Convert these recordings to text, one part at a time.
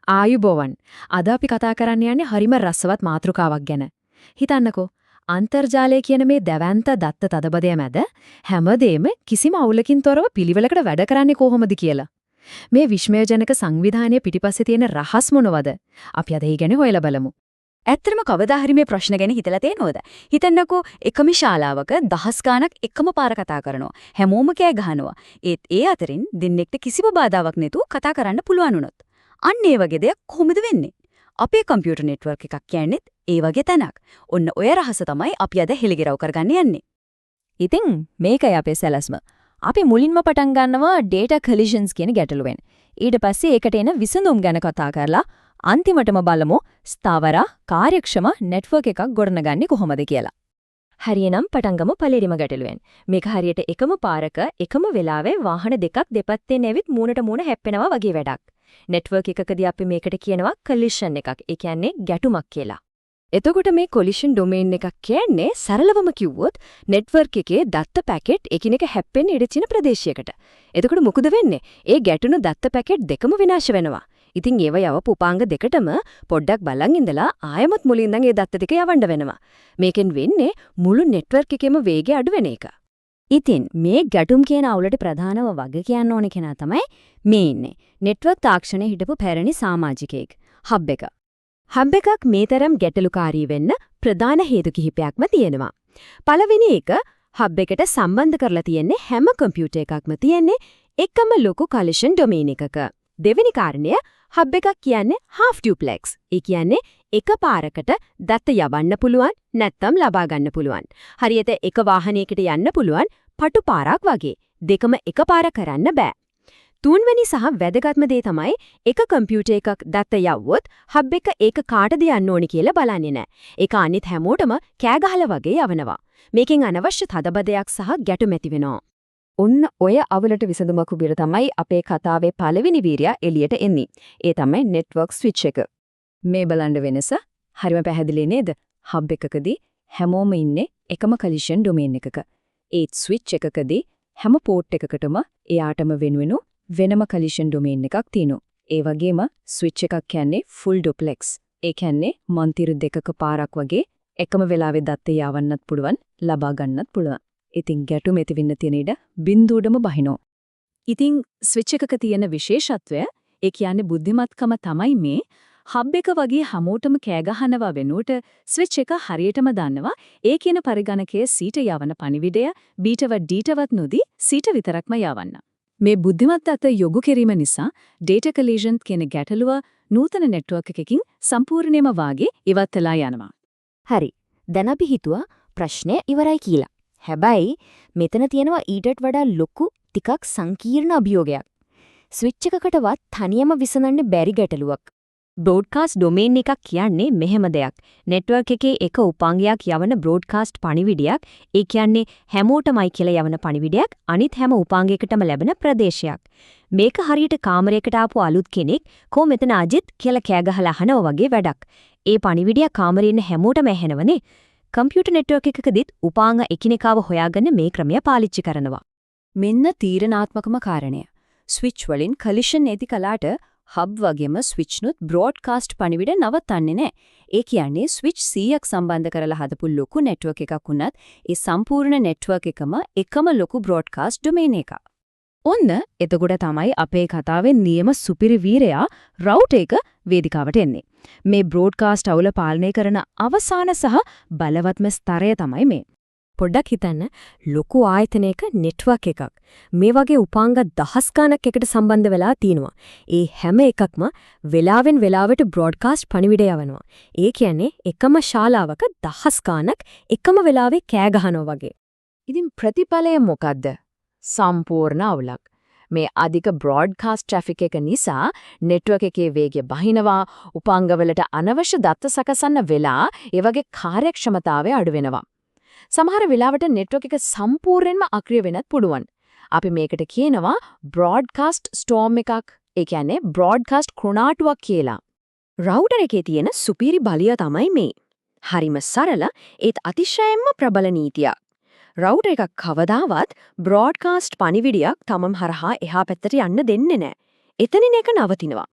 ආයුබෝවන්. අද අපි කතා කරන්න යන්නේ හරිම රසවත් මාතෘකාවක් ගැන. හිතන්නකෝ අන්තර්ජාලය කියන මේ දැවැන්ත දත්ත තදබදය මැද හැමදේම කිසිම අවුලකින් තොරව පිළිවෙලකට වැඩ කරන්නේ කොහොමද කියලා. මේ විශ්මයජනක සංවිධානයේ පිටිපස්සේ තියෙන රහස් මොනවද? අපි අද ඒ ගැන හොයලා බලමු. ඇත්තටම කවදා හරි මේ ප්‍රශ්න ගැන හිතලා තියෙනවද? හිතන්නකෝ එකම ශාලාවක දහස් ගාණක් එකම පාර කතා කරනවා. හැමෝම කෑ ගහනවා. ඒත් ඒ අතරින් දෙන්නෙක්ට කිසිම බාධාවක් නැතුව කතා කරන්න පුළුවන් වුණොත්. අන්න ඒ වගේ දෙයක් කොහොමද වෙන්නේ? අපේ කම්පියුටර් නෙට්වර්ක් එකක් කියන්නේත් ඒ වගේ තැනක්. ඔන්න ඔය රහස තමයි අපි අද හෙළිගෙරව් කරගන්න යන්නේ. ඉතින් මේකයි අපේ සැලැස්ම. අපි මුලින්ම පටන් ගන්නවා data collisions කියන ගැටලුවෙන්. ඊට පස්සේ ඒකට එන විසඳුම් ගැන කතා කරලා අන්තිමටම බලමු ස්ථාවර කාර්යක්ෂම නෙට්වර්ක් එකක් ගොඩනගන්නේ කොහොමද කියලා. හරියනම් පටන් ගමු පළවෙනිම ගැටලුවෙන්. මේක හරියට එකම පාරක එකම වෙලාවේ වාහන දෙකක් දෙපැත්තෙන් ඇවිත් මූණට මූණ හැප්පෙනවා වගේ වැඩක්. නෙට්වර්ක් එකකදී අපි මේකට කියනවා collision එකක්. ඒ කියන්නේ ගැටුමක් කියලා. එතකොට මේ collision domain එකක් කියන්නේ සරලවම කිව්වොත් නෙට්වර්ක් එකේ දත්ත පැකට් එකිනෙක හැප්පෙන්න ඉඩ තියෙන ප්‍රදේශයකට. එතකොට මොකද වෙන්නේ? ඒ ගැටුණු දත්ත පැකට් දෙකම විනාශ වෙනවා. ඉතින් ඒව යවපු උපාංග දෙකටම පොඩ්ඩක් බලන් ඉඳලා ආයමත් මුලින් ඉඳන් ඒ දත්ත දෙක යවන්න වෙනවා. මේකෙන් වෙන්නේ මුළු නෙට්වර්ක් එකේම වේගය අඩු වෙන එක. ඉතින් මේ ගැටුම් කියන අවුලට ප්‍රධානම වග කියන්න ඕන කෙනා තමයි මේ ඉන්නේ. නෙට්වර්ක් තාක්ෂණයේ හිටපු පැරණි සමාජිකයෙක්. හබ් එක. හබ් එකක් මේ තරම් ගැටලුකාරී වෙන්න ප්‍රධාන හේතු කිහිපයක්ම තියෙනවා. පළවෙනි එක හබ් එකට සම්බන්ධ කරලා තියෙන්නේ හැම කම්පියුටර් එකක්ම තියෙන්නේ එකම ලොකු collision domain එකක. දෙවෙනි කාරණය හබ් එකක් කියන්නේ half duplex. ඒ කියන්නේ එක පාරකට දත්ත යවන්න පුළුවන් නැත්නම් ලබා ගන්න පුළුවන්. හරියට එක වාහනයකට යන්න පුළුවන් පටු පාරක් වගේ. දෙකම එකපාර කරන්න බෑ. තුන්වෙනි සහ වැදගත්ම දේ තමයි එක කම්පියුටර් එකක් දත්ත යවුවොත් හබ් එක ඒක කාටද යන්න ඕනි කියලා බලන්නේ නැහැ. ඒක අනිත් හැමෝටම කෑ ගහලා වගේ යවනවා. මේකෙන් අනවශ්‍ය තදබදයක් සහ ගැටුම් ඇති වෙනවා. ඔන්න ඔය අවුලට විසඳුමක් උබිර තමයි අපේ කතාවේ පළවෙනි වීරයා එළියට එන්නේ. ඒ තමයි network switch එක. මේ බලන්න වෙනස හරිම පැහැදිලි නේද? හබ් එකකදී හැමෝම ඉන්නේ එකම collision domain එකක. ඒ switch එකකදී හැම port එකකටම එයාටම වෙනවෙනු වෙනම collision domain එකක් තියෙනවා. ඒ වගේම switch එකක් කියන්නේ full duplex. ඒ කියන්නේ මන්තිර දෙකක පාරක් වගේ එකම වෙලාවෙ දත්ත යවන්නත් පුළුවන්, ලබා ගන්නත් පුළුවන්. ඉතින් ගැටුම් ඇති වෙන්න තියෙන ඉඩ බිඳුවටම බහිනෝ. ඉතින් ස්විච් එකක තියෙන විශේෂත්වය ඒ කියන්නේ බුද්ධිමත්කම තමයි මේ හබ් එක වගේ හැමෝටම කෑ ගහනවා වෙනුවට ස්විච් එක හරියටම දන්නවා ඒ කියන පරිගණකයේ සීට යවන පණිවිඩය බීටවත් ඩීටවත් නොදී සීට විතරක්ම යවන්න. මේ බුද්ධිමත් දත්ත යොමු කිරීම නිසා data collision කියන ගැටලුව නූතන නෙට්වර්ක් එකකින් සම්පූර්ණයෙන්ම වාගේ ඉවත් වෙලා යනවා. හරි. දැන් අපි හිතුවා ප්‍රශ්නය ඉවරයි කියලා. හැබැයි මෙතන තියෙනවා ඊටත් වඩා ලොකු ටිකක් සංකීර්ණ අභියෝගයක්. ස්විච් එකකටවත් තනියම විසඳන්න බැරි ගැටලුවක්. බ්‍රෝඩ්කාස්ට් ඩොමේන් එකක් කියන්නේ මෙහෙම දෙයක්. නෙට්වර්ක් එකේ එක උපාංගයක් යවන බ්‍රෝඩ්කාස්ට් පණිවිඩයක්, ඒ කියන්නේ හැමෝටමයි කියලා යවන පණිවිඩයක් අනිත් හැම උපාංගයකටම ලැබෙන ප්‍රදේශයක්. මේක හරියට කාමරයකට ආපු අලුත් කෙනෙක් "කො මෙතන අජිත්" කියලා කෑ ගහලා අහනවා වගේ වැඩක්. ඒ පණිවිඩය කාමරේ ඉන්න හැමෝටම ඇහෙනවනේ. කම්පියුටර් නෙට්වර්ක් එකකදීත් උපාංග එකිනෙකාව හොයාගන්න මේ ක්‍රමය පාවිච්චි කරනවා. මෙන්න තීරණාත්මකම කාරණය. ස්විච් වලින් collision නැති කලාට හබ් වගේම ස්විච් නුත් බ්‍රෝඩ්කාස්ට් පණිවිඩ නවත්තන්නේ නැහැ. ඒ කියන්නේ ස්විච් 100ක් සම්බන්ධ කරලා හදපු ලොකු නෙට්වර්ක් එකක් වුණත් ඒ සම්පූර්ණ නෙට්වර්ක් එකම ලොකු බ්‍රෝඩ්කාස්ට් ඩොමේන් එකක්. ඔන්න එතකොට තමයි අපේ කතාවේ නියම සුපිරි වීරයා රවුටර් එක වේදිකාවට එන්නේ. මේ බ්‍රෝඩ්කාස්ට් අවුල පාලනය කරන අවසාන සහ බලවත්ම ස්තරය තමයි මේ. පොඩ්ඩක් හිතන්න ලොකු ආයතනයක නෙට්වර්ක් එකක්. මේ වගේ උපාංග දහස් ගණක් එකට සම්බන්ධ වෙලා තිනවා. ඒ හැම එකක්ම වෙලාවෙන් වෙලාවට බ්‍රෝඩ්කාස්ට් පණිවිඩය යවනවා. ඒ කියන්නේ එකම ශාලාවක දහස් ගණක් එකම වෙලාවේ කෑ ගහනවා වගේ. ඉතින් ප්‍රතිඵලය මොකද්ද? සම්පූර්ණ අවුලක්. මේ අධික බ්‍රෝඩ්කාස්ට් ට්‍රැෆික් එක නිසා නෙට්වර්ක් එකේ වේගය බහිනවා, උපාංගවලට අනවශ්‍ය දත්ත සකසන්න වෙලා ඒ වගේ කාර්යක්ෂමතාවය අඩු වෙනවා. සමහර වෙලාවට නෙට්වර්ක් එක සම්පූර්ණයෙන්ම අක්‍රිය වෙන්නත් පුළුවන්. අපි මේකට කියනවා බ්‍රෝඩ්කාස්ට් ස්ටෝම් එකක්. ඒ කියන්නේ බ්‍රෝඩ්කාස්ට් කුණාටුවක් කියලා. රවුටර් එකේ තියෙන සුපිරි බලය තමයි මේ. හරිම සරල ඒත් අතිශයින්ම ප්‍රබල නීතියක්. රවුටර් එකක් කවදාවත් බ්‍රෝඩ්කාස්ට් පණිවිඩයක් තමම් හරහා එහා පැත්තට යන්න දෙන්නේ නැහැ. එතනින් ඒක නවතිනවා.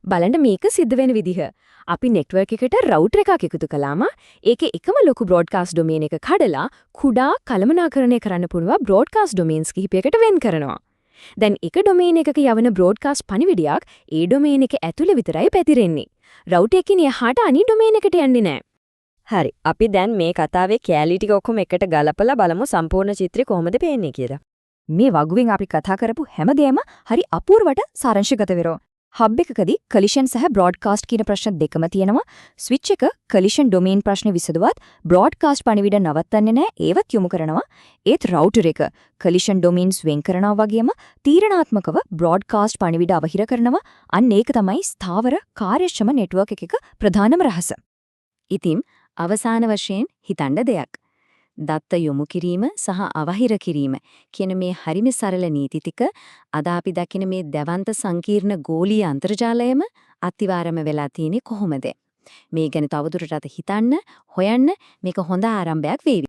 බලන්න මේක සිද්ධ වෙන විදිහ. අපි නෙට්වර්ක් එකට රවුටර් එකක් එකතු කළාම ඒකේ එකම ලොකු බ්‍රෝඩ්කාස්ට් ඩොමේන් එක කඩලා කුඩා කළමනාකරණය කරන්න පුළුවන් බ්‍රෝඩ්කාස්ට් ඩොමේන්ස් කිහිපයකට වෙන් කරනවා. දැන් එක ඩොමේන් එකක යවන බ්‍රෝඩ්කාස්ට් පණිවිඩයක් ඒ ඩොමේන් එක ඇතුළේ විතරයි පැතිරෙන්නේ. රවුටර් එකකින් එහාට අනිත් ඩොමේන් එකට යන්නේ නැහැ. හරි. අපි දැන් මේ කතාවේ කැලී ටික ඔක්කොම එකට ගලපලා බලමු සම්පූර්ණ චිත්‍රය කොහොමද පේන්නේ කියලා. මේ වගුවෙන් අපි කතා කරපු හැමදේම හරි අපූර්වට සාරංශගත වෙරෝ. හබ් එකකදී කලිෂන් සහ බ්‍රෝඩ්කාස්ට් කියන ප්‍රශ්න දෙකම තියෙනවා. ස්විච් එක කලිෂන් ඩොමේන් ප්‍රශ්නේ විසඳුවත් බ්‍රෝඩ්කාස්ට් පණිවිඩ නවත්තන්නේ නැහැ. ඒවත් යොමු කරනවා. ඒත් රවුටර් එක කලිෂන් ඩොමේන්ස් වෙන් කරනවා වගේම තීරණාත්මකව බ්‍රෝඩ්කාස්ට් පණිවිඩ අවහිර කරනවා. අන්න ඒක තමයි ස්ථාවර කාර්යක්ෂම නෙට්වර්ක් එකක ප්‍රධානම රහස. ඉතින් අවසාන වශයෙන් හිතන්න දෙයක්. දත්ත යොමු කිරීම සහ අවහිර කිරීම කියන මේ හරිම සරල නීති ටික අද අපි දකින මේ දවන්ත සංකීර්ණ ගෝලීය අන්තර්ජාලයම අතිවාරම වෙලා තියෙන්නේ කොහොමද? මේ ගැන තවදුරටත් හිතන්න, හොයන්න මේක හොඳ ආරම්භයක් වේවි.